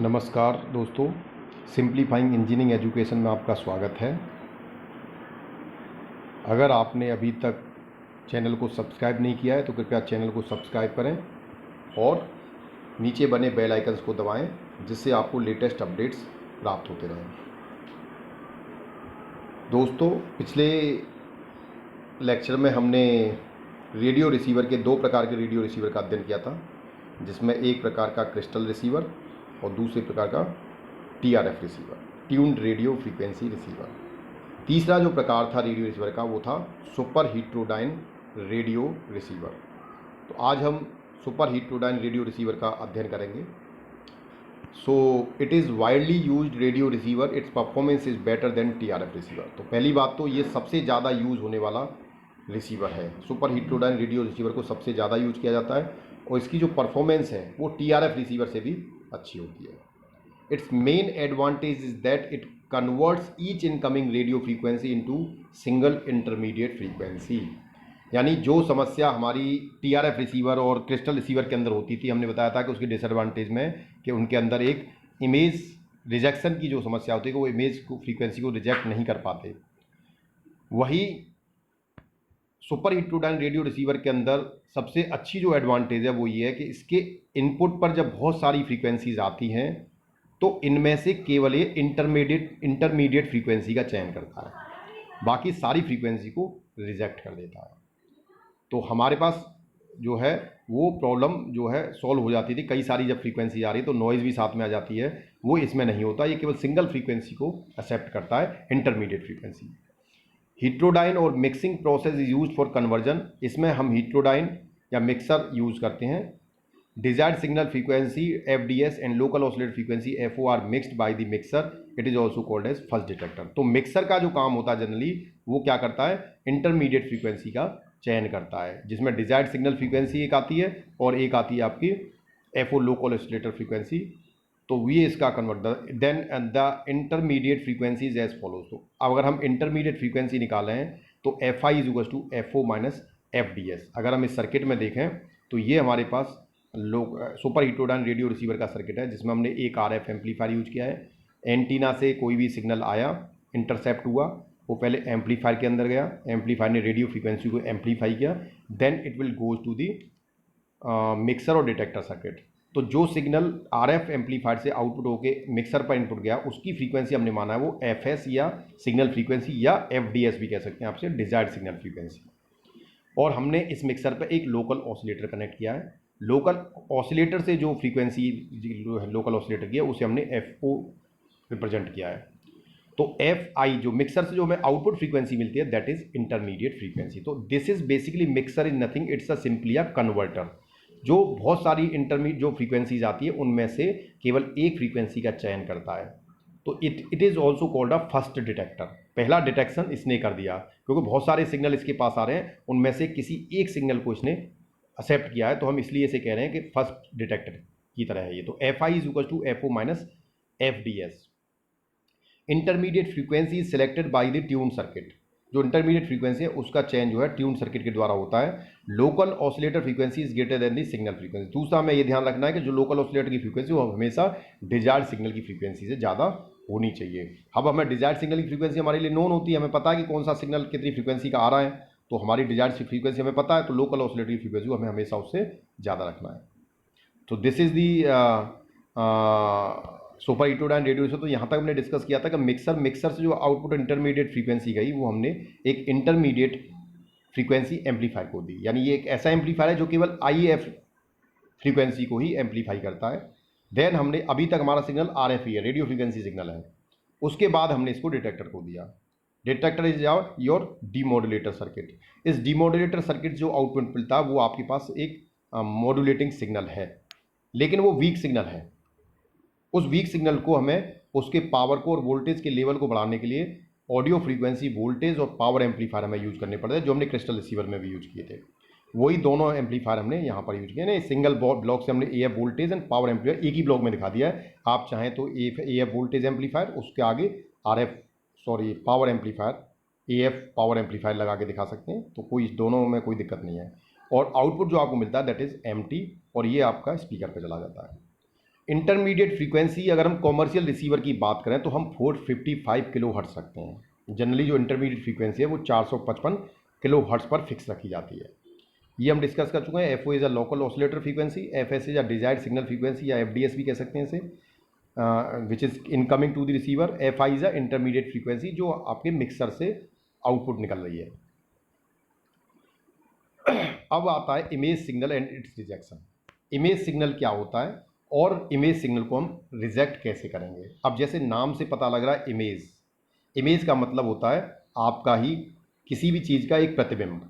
नमस्कार दोस्तों, simplifying engineering education में आपका स्वागत है। अगर आपने अभी तक चैनल को सब्सक्राइब नहीं किया है तो कृपया चैनल को सब्सक्राइब करें और नीचे बने बेल आइकन्स को दबाएं, जिससे आपको लेटेस्ट अपडेट्स प्राप्त होते रहें। दोस्तों, पिछले लेक्चर में हमने रेडियो रिसीवर के दो प्रकार के रेडियो रिसीवर का अध्ययन किया था, जिसमें एक प्रकार का क्रिस्टल रिसीवर और दूसरे प्रकार का TRF receiver, tuned radio frequency receiver. तीसरा जो प्रकार था रेडियो रिसीवर का वो था सुपर हेट्रोडाइन रेडियो रिसीवर। तो आज हम सुपर हेट्रोडाइन रेडियो रिसीवर का अध्ययन करेंगे। So it is widely used radio receiver, it's performance is better than TRF receiver. तो पहली बात तो ये सबसे ज़्यादा यूज़ होने वाला रिसीवर है। सुपर हेट्रोडाइन रेडियो रिसीवर को सबसे ज़्यादा यूज किया जाता है और इसकी जो परफॉर्मेंस है वो TRF रिसीवर से भी अच्छी होती है। It's main advantage is that it converts each incoming radio frequency into single intermediate frequency. यानी जो समस्या हमारी TRF रिसीवर और क्रिस्टल रिसीवर के अंदर होती थी, हमने बताया था कि उसके डिसएडवांटेज में कि उनके अंदर एक इमेज रिजेक्शन की जो समस्या होती है कि वो इमेज को फ्रीक्वेंसी को रिजेक्ट नहीं कर पाते। वही सुपर हेट्रोडाइन रेडियो रिसीवर के अंदर सबसे अच्छी जो एडवांटेज है वो ये है कि इसके इनपुट पर जब बहुत सारी फ्रीक्वेंसीज आती हैं तो इनमें से केवल ये इंटरमीडिएट फ्रीक्वेंसी का चयन करता है, बाकी सारी फ्रीक्वेंसी को रिजेक्ट कर देता है। तो हमारे पास जो है वो प्रॉब्लम जो है सॉल्व हो जाती थी। कई सारी जब फ्रीक्वेंसी आ रही है तो नॉइज़ भी साथ में आ जाती है, वो इसमें नहीं होता। ये केवल सिंगल फ्रीक्वेंसी को एक्सेप्ट करता है, इंटरमीडिएट फ्रीक्वेंसी। हेट्रोडाइन और mixing process is use for conversion. इसमें हम हेट्रोडाइन या मिक्सर यूज करते हैं। Desired signal frequency FDS and local oscillator frequency FO are mixed by the mixer, it is also called as first detector. तो mixer का जो काम होता है जनरली वो क्या करता है, इंटरमीडिएट फ्रीक्वेंसी का चयन करता है, जिसमें डिजायर्ड सिग्नल फ्रीक्वेंसी एक आती है और एक आती है आपकी FO लोकल ऑसिलेटर फ्रीक्वेंसी। तो ये इसका convert then the intermediate frequency is as follows. तो अगर हम इंटरमीडिएट फ्रीक्वेंसी निकालें तो FI is equal to FO minus FDS। अगर हम इस सर्किट में देखें तो ये हमारे पास सुपर हेट्रोडाइन रेडियो रिसीवर का सर्किट है, जिसमें हमने एक RF एम्पलीफायर यूज किया है। एंटीना से कोई भी सिग्नल आया, इंटरसेप्ट हुआ, वो पहले एम्पलीफायर के अंदर गया, एम्पलीफायर ने रेडियो फ्रीक्वेंसी को एम्पलीफाई किया, then it will goes to the mixer और डिटेक्टर सर्किट। तो जो सिग्नल RF एम्पलीफायर से आउटपुट होके मिक्सर पर इनपुट गया, उसकी फ्रीक्वेंसी हमने माना है वो FS या सिग्नल फ्रीक्वेंसी या FDS भी कह सकते हैं आपसे, डिजायर्ड सिग्नल फ्रीक्वेंसी। और हमने इस मिक्सर पर एक लोकल ऑसिलेटर कनेक्ट किया है। लोकल ऑसिलेटर से जो फ्रीक्वेंसी लोकल ऑसिलेटर की है उसे हमने FO रिप्रेजेंट किया है। तो FI जो मिक्सर से जो हमें आउटपुट फ्रीक्वेंसी मिलती है दैट इज इंटरमीडिएट फ्रीक्वेंसी। तो this is basically mixer is nothing, it's a simply a converter. जो बहुत सारी इंटरमीडिएट जो फ्रीक्वेंसीज आती है उनमें से केवल एक फ्रीक्वेंसी का चयन करता है। तो it is also called a first detector. पहला डिटेक्शन इसने कर दिया, क्योंकि बहुत सारे सिग्नल इसके पास आ रहे हैं, उनमें से किसी एक सिग्नल को इसने एक्सेप्ट किया है, तो हम इसलिए इसे कह रहे हैं कि फर्स्ट डिटेक्टर की तरह है ये। तो FI is equal to FO minus FDS। Intermediate frequency is selected by the tune circuit. जो इंटरमीडिएट फ्रीक्वेंसी है उसका चयन जो है ट्यून सर्किट के द्वारा होता है। Local oscillator frequency is greater than the signal frequency. दूसरा हमें ये ध्यान रखना है कि जो लोकल ऑसिलेटर की फ्रीक्वेंसी वो हमेशा डिजायर्ड सिग्नल की फ्रीक्वेंसी से ज़्यादा होनी चाहिए। अब हमें डिजायर्ड सिग्नल की फ्रीक्वेंसी हमारे लिए नोन होती है, हमें पता है कि कौन सा सिग्नल कितनी फ्रीक्वेंसी का आ रहा है, तो हमारी डिजायर्ड फ्रीक्वेंसी हमें पता है, तो लोकल ऑसिलेटर की फ्रीक्वेंसी हमें हमेशा उससे ज़्यादा रखना है। तो this is the super heterodyne radio receiver. तो यहाँ तक हमने डिस्कस किया था कि मिक्सर से जो आउटपुट इंटरमीडिएट फ्रीक्वेंसी गई वो हमने एक इंटरमीडिएट फ्रीक्वेंसी एम्पलीफायर को दी। यानी ये एक ऐसा एम्पलीफायर है जो केवल IF फ्रीक्वेंसी को ही एम्पलीफाई करता है। देन हमने अभी तक हमारा सिग्नल RF ही है, रेडियो फ्रीक्वेंसी सिग्नल है। उसके बाद हमने इसको डिटेक्टर को दिया। Detector is your demodulator circuit. इस डीमॉड्यूलेटर सर्किट जो आउटपुट मिलता है वो आपके पास एक मॉड्यूलेटिंग सिग्नल है, लेकिन वो वीक सिग्नल है। उस वीक सिग्नल को हमें उसके पावर को और वोल्टेज के लेवल को बढ़ाने के लिए ऑडियो फ्रीक्वेंसी वोल्टेज और पावर एम्पलीफायर हमें यूज करने पड़ते हैं, जो हमने क्रिस्टल रिसीवर में भी यूज किए थे। वही दोनों एम्पलीफायर हमने यहाँ पर यूज किए ना। सिंगल ब्लॉक से हमने AF voltage and power amplifier एक ही ब्लॉक में दिखा दिया है। आप चाहें तो AF वोल्टेज एम्पलीफायर, उसके आगे power amplifier AF power amplifier लगा के दिखा सकते हैं, तो कोई दोनों में कोई दिक्कत नहीं है। और आउटपुट जो आपको मिलता है दैट इज एम्प्टी, और ये आपका स्पीकर पे चला जाता है। इंटरमीडिएट फ्रीक्वेंसी अगर हम कॉमर्शियल रिसीवर की बात करें तो हम 455 किलो हर्ट्ज रखते हैं। जनरली जो इंटरमीडिएट फ्रीक्वेंसी है वो 455 किलो हर्ट्ज पर फिक्स रखी जाती है। ये हम डिस्कस कर चुके हैं। F O is a local oscillator frequency, F S is a desired signal frequency या एफ डी एस भी कह सकते हैं इसे, which is incoming to the receiver. F I is a intermediate frequency जो आपके मिक्सर से आउटपुट निकल रही है। अब आता है image signal and it's rejection. Image signal क्या होता है और इमेज सिग्नल को हम रिजेक्ट कैसे करेंगे। अब जैसे नाम से पता लग रहा है इमेज, इमेज का मतलब होता है आपका ही किसी भी चीज़ का एक प्रतिबिंब।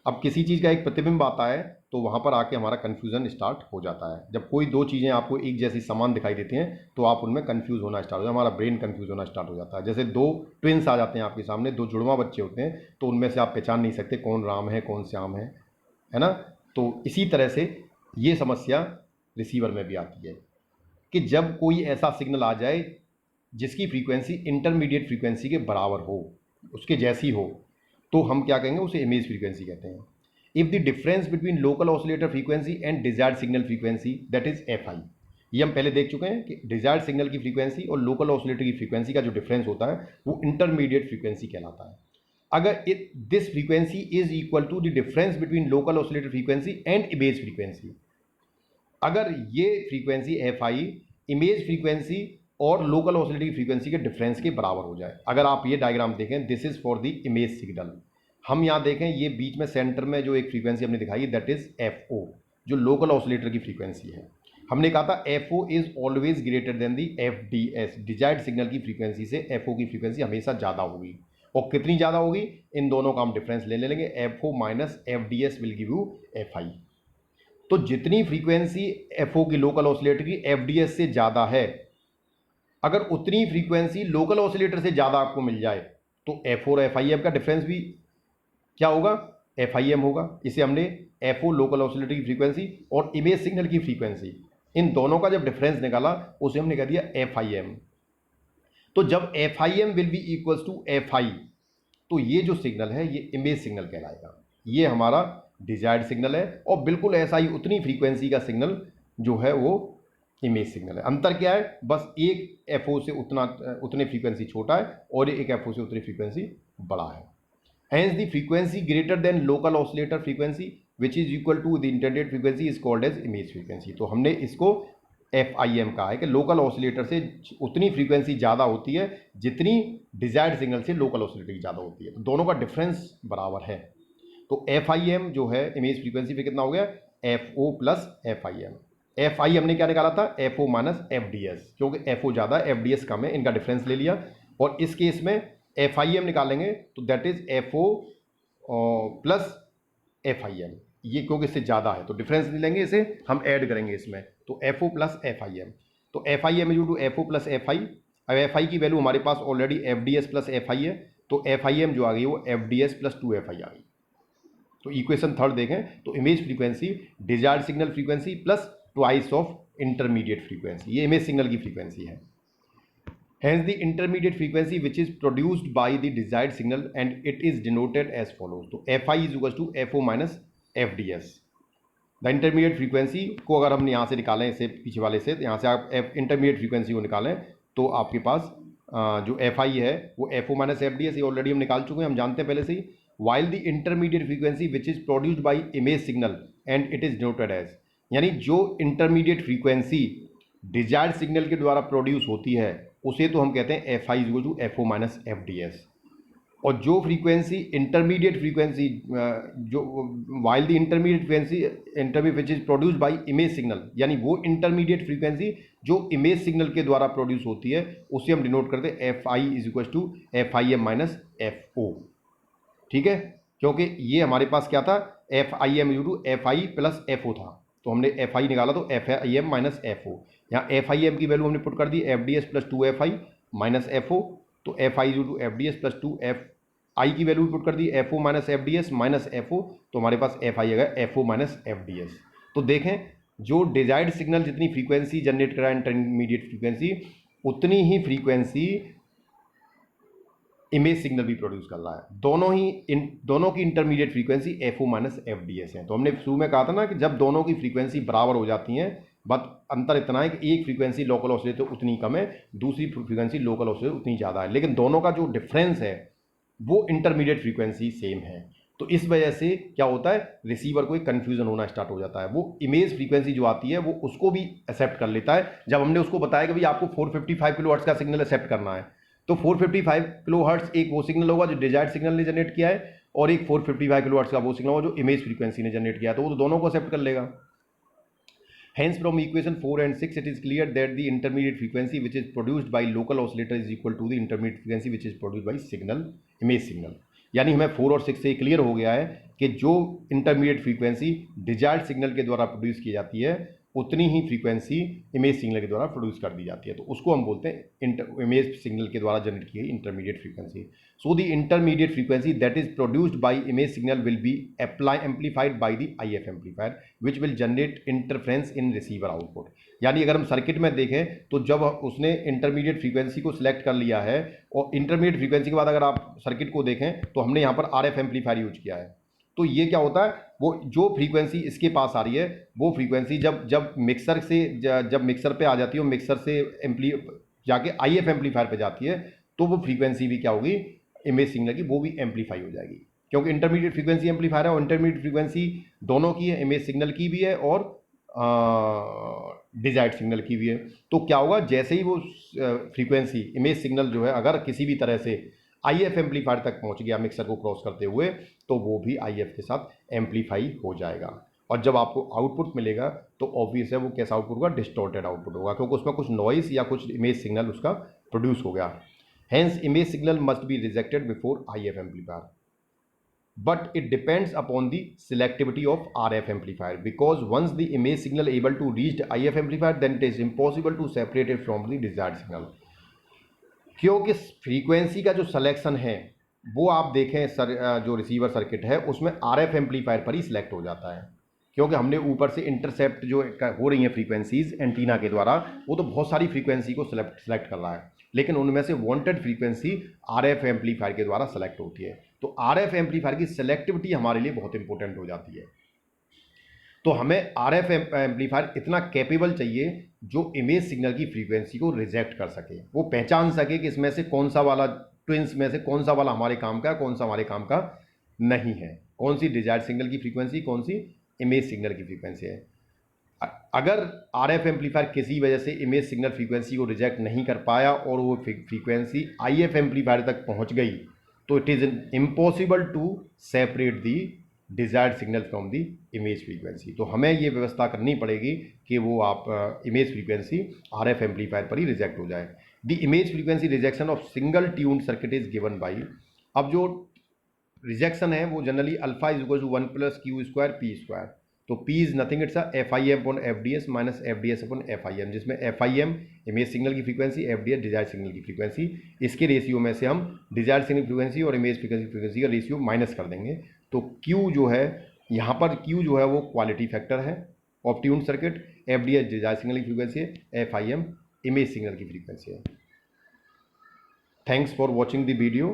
अब किसी चीज़ का एक प्रतिबिंब आता है तो वहाँ पर आके हमारा कन्फ्यूज़न स्टार्ट हो जाता है। जब कोई दो चीज़ें आपको एक जैसी समान दिखाई देती हैं तो आप उनमें कन्फ्यूज़ होना स्टार्ट हो जाता है, हमारा ब्रेन कन्फ्यूज़ होना स्टार्ट हो जाता है। जैसे दो ट्विंस आ जाते हैं आपके सामने, दो जुड़वा बच्चे होते हैं तो उनमें से आप पहचान नहीं सकते कौन राम है कौन श्याम है ना। तो इसी तरह से ये समस्या रिसीवर में भी आती है कि जब कोई ऐसा सिग्नल आ जाए जिसकी फ्रीक्वेंसी इंटरमीडिएट फ्रीक्वेंसी के बराबर हो, उसके जैसी हो, तो हम क्या कहेंगे, उसे इमेज फ्रीक्वेंसी कहते हैं। If the difference between local oscillator frequency and desired signal frequency that is F I, ये हम पहले देख चुके हैं कि डिजायर्ड सिग्नल की फ्रीक्वेंसी और लोकल ऑसिलेटर की फ्रीक्वेंसी का जो डिफरेंस होता है वो इंटरमीडिएट फ्रीक्वेंसी कहलाता है। अगर this frequency is equal to the difference between local oscillator frequency and image frequency, अगर ये frequency F I image frequency और लोकल ऑसिलेटर फ्रीक्वेंसी के डिफरेंस के बराबर हो जाए। अगर आप ये डायग्राम देखें, this is for the image signal. हम यहाँ देखें ये बीच में सेंटर में जो एक फ्रीक्वेंसी हमने दिखाई है दैट इज एफ ओ, जो लोकल ऑसिलेटर की फ्रीक्वेंसी है। हमने कहा था F O is always greater than the F D S, desired signal की फ्रीक्वेंसी से एफ ओ की फ्रीक्वेंसी हमेशा ज़्यादा होगी। और कितनी ज़्यादा होगी, इन दोनों का हम डिफरेंस ले लेंगे, F O minus F D S will give you F I. तो जितनी फ्रीक्वेंसी एफ ओ की लोकल ऑसिलेटर की एफ डी एस से ज़्यादा है, अगर उतनी फ्रीक्वेंसी लोकल ऑसिलेटर से ज़्यादा आपको मिल जाए तो एफ और एफ आई एम का डिफरेंस भी क्या होगा, एफ आई एम होगा। इसे हमने एफ ओ लोकल ऑसिलेटर की फ्रीक्वेंसी और इमेज सिग्नल की फ्रीक्वेंसी, इन दोनों का जब डिफरेंस निकाला उसे हमने कह दिया एफ आई एम। तो जब F I M will be equals to F I, तो ये जो सिग्नल है ये इमेज सिग्नल कहलाएगा। ये हमारा डिजायर्ड सिग्नल है और बिल्कुल ऐसा ही उतनी फ्रीक्वेंसी का सिग्नल जो है वो इमेज सिग्नल है। अंतर क्या है, बस एक एफ ओ से उतने फ्रीक्वेंसी छोटा है और एक एफ ओ से उतनी फ्रीक्वेंसी बड़ा है। Hence the frequency greater than local oscillator frequency which is equal to the intended frequency is called as image frequency। तो हमने इसको FIM कहा है कि लोकल ऑसिलेटर से उतनी फ्रीक्वेंसी ज़्यादा होती है जितनी डिजायर्ड सिग्नल से लोकल ऑसिलेटर की ज़्यादा होती है। तो दोनों का डिफरेंस बराबर है। तो FIM जो है इमेज फ्रीक्वेंसी पे कितना हो गया, FO प्लस FIM। FI हमने क्या निकाला था, FO माइनस FDS, क्योंकि FO ज़्यादा है FDS कम है, इनका डिफरेंस ले लिया। और इस केस में FIM निकालेंगे तो that is FO plus FIM, ये क्योंकि इससे ज़्यादा है तो डिफरेंस ले लेंगे, इसे हम ऐड करेंगे इसमें, तो FO प्लस FIM। तो FIM is to FO plus FI। अब FI की वैल्यू हमारे पास ऑलरेडी FDS प्लस FI है, तो FIM जो आ गई वो FDS प्लस 2FI आ गई। तो इक्वेशन थर्ड देखें तो image frequency desired signal frequency plus twice of intermediate frequency, ये इमेज सिग्नल की फ्रीक्वेंसी है। Hence the intermediate frequency which is produced by the desired signal and it is denoted as follows। तो Fi is equals to FO minus FDS। The intermediate frequency को अगर हम यहाँ से निकालें, इसे पीछे वाले से, यहाँ से आप इंटरमीडिएट फ्रीक्वेंसी को निकालें तो आपके पास जो Fi है वो FO माइनस FDS, ये ऑलरेडी हम निकाल चुके हैं, हम जानते हैं पहले से ही। While the intermediate frequency which is produced by image signal and it is denoted as, यानी जो इंटरमीडिएट फ्रीक्वेंसी डिजायर्ड सिग्नल के द्वारा प्रोड्यूस होती है उसे तो हम कहते हैं Fi equal to FO minus FDS। और जो फ्रीक्वेंसी इंटरमीडिएट फ्रीक्वेंसी जो while the intermediate frequency which is produced by image signal, यानी वो इंटरमीडिएट फ्रीक्वेंसी जो इमेज सिग्नल के द्वारा प्रोड्यूस होती है उसे हम डिनोट करते हैं Fi is equal to FIM minus FO। ठीक है, क्योंकि ये हमारे पास क्या था, FIM equal to FI plus FO था, तो हमने FI निकाला तो FIM माइनस FO। यहाँ FIM की वैल्यू हमने पुट कर दी FDS plus 2FI minus FO, तो FI equal to FDS plus 2FI की वैल्यू पुट कर दी FO minus FDS minus FO, तो हमारे पास FI आएगा FO माइनस FDS। तो देखें जो डिजायर्ड सिग्नल जितनी फ्रीक्वेंसी जनरेट करा इंटरमीडिएट फ्रीक्वेंसी, उतनी ही फ्रीक्वेंसी इमेज सिग्नल भी प्रोड्यूस कर रहा है। दोनों की intermediate frequency FO minus FDS है। तो हमने शुरू में कहा था ना कि जब दोनों की फ्रीक्वेंसी बराबर हो जाती हैं बट अंतर इतना है कि एक फ्रीक्वेंसी लोकल ऑसिलेटर उतनी कम है, दूसरी फ्रीक्वेंसी लोकल ऑसिलेटर उतनी ज़्यादा है, लेकिन दोनों का जो डिफरेंस है वो इंटरमीडिएट फ्रीक्वेंसी सेम है। तो इस वजह से क्या होता है, रिसीवर को एक कन्फ्यूजन होना स्टार्ट हो जाता है। वो इमेज फ्रीक्वेंसी जो आती है वो उसको भी एक्सेप्ट कर लेता है। जब हमने उसको बताया कि भाई आपको 455 किलोहर्ट्ज़ का सिग्नल एक्सेप्ट करना है, तो 455 किलोहर्ट्ज़ एक वो सिग्नल होगा जो डिजायर्ड सिग्नल ने जनरेट किया है, और एक 455 किलोहर्ट्ज़ का वो सिग्नल होगा जो इमेज फ्रीक्वेंसी ने जनरेट किया है, तो वो तो दोनों को एक्सेप्ट कर लेगा। Hence, from equation 4 and 6, it is clear that the intermediate frequency which is produced by local oscillator is equal to the intermediate frequency which is produced by signal, image signal. यानी हमें 4 और 6 से clear हो गया है कि जो intermediate frequency desired signal के द्वारा प्रोड्यूस की जाती है उतनी ही फ्रीक्वेंसी इमेज सिग्नल के द्वारा प्रोड्यूस कर दी जाती है, तो उसको हम बोलते हैं इमेज सिग्नल के द्वारा जनरेट की गई intermediate frequency. So the intermediate frequency that is produced by image signal will be amplified by the IF amplifier which will generate interference in receiver output. यानी अगर हम सर्किट में देखें तो जब उसने इंटरमीडिएट फ्रीक्वेंसी को सिलेक्ट कर लिया है, और इंटरमीडिएट फ्रीक्वेंसी के बाद अगर आप सर्किट को देखें तो हमने यहाँ पर RF एम्पलीफायर यूज किया है, तो ये क्या होता है, वो जो फ्रीक्वेंसी इसके पास आ रही है वो फ्रीक्वेंसी जब मिक्सर से जब मिक्सर पे आ जाती है, मिक्सर से जाके IF एम्पलीफायर पे जाती है, तो वो फ्रीक्वेंसी भी क्या होगी, इमेज सिग्नल की, वो भी एम्पलीफाई हो जाएगी, क्योंकि इंटरमीडिएट फ्रीक्वेंसी एम्पलीफायर है और इंटरमीडिएट फ्रीक्वेंसी दोनों की है, इमेज सिग्नल की भी है और डिजायर्ड सिग्नल की भी है। तो क्या होगा, जैसे ही वो फ्रीक्वेंसी इमेज सिग्नल जो है अगर किसी भी तरह से IF एम्पलीफायर तक पहुंच गया मिक्सर को क्रॉस करते हुए, तो वो भी IF के साथ एम्पलीफाई हो जाएगा, और जब आपको आउटपुट मिलेगा तो ऑब्वियस है वो कैसा आउटपुट होगा, डिस्टॉर्टेड आउटपुट होगा, क्योंकि उसमें कुछ नॉइस या कुछ इमेज सिग्नल उसका प्रोड्यूस हो गया। Hence image signal must be rejected before IF amplifier, but it depends upon the selectivity of RF amplifier, because once the image signal able to reach the IF amplifier, then it is impossible to separate it from the desired signal। क्योंकि frequency का जो selection है वो आप देखें जो receiver circuit है उसमें RF एम्पलीफायर पर ही सिलेक्ट हो जाता है, क्योंकि हमने ऊपर से इंटरसेप्ट जो हो रही हैं फ्रीक्वेंसीज एंटीना के द्वारा, वो तो बहुत सारी फ्रीक्वेंसी को सिलेक्ट कर रहा है, लेकिन उनमें से वांटेड फ्रीक्वेंसी RF एम्पलीफायर के द्वारा सेलेक्ट होती है। तो RF एम्पलीफायर की सेलेक्टिविटी हमारे लिए बहुत इंपॉर्टेंट हो जाती है। तो हमें RF एम्पलीफायर इतना कैपेबल चाहिए जो इमेज सिग्नल की फ्रीक्वेंसी को रिजेक्ट कर सके, वो पहचान सके कि इसमें से कौन सा वाला ट्विंस में से कौन सा वाला हमारे काम का है, कौन सा हमारे काम का नहीं है, कौन सी डिजायर्ड सिग्नल की फ्रीक्वेंसी, कौन सी इमेज सिग्नल की फ्रीक्वेंसी है। अगर RF एम्पलीफायर किसी वजह से इमेज सिग्नल फ्रीक्वेंसी को रिजेक्ट नहीं कर पाया और वो फ्रीक्वेंसी IF एम्पलीफायर तक पहुंच गई, तो it is impossible to separate the desired signal from the image frequency. तो हमें ये व्यवस्था करनी पड़ेगी कि वो आप इमेज फ्रीक्वेंसी RF एम्पलीफायर पर ही रिजेक्ट हो जाए। The image frequency rejection of single tuned circuit is given by, अब जो रिजेक्शन है वो generally alpha is equal to 1 + Q² P², तो P is nothing it's FIM/FDS minus FDS/FIM, जिसमें FIM image signal की फ्रीक्वेंसी, FDS डिजायर्ड सिग्नल की फ्रीक्वेंसी, इसके रेशियो में से हम डिजायर्ड सिग्नल फ्रीक्वेंसी और इमेज फ्रीक्वेंसी का रेशियो माइनस कर देंगे। तो Q जो है यहाँ पर, Q जो है वो क्वालिटी फैक्टर है of tune circuit, FDS desired signal की फ्रीक्वेंसी है, FIM इमेज सिग्नल की फ्रीक्वेंसी है। Thanks for watching the video.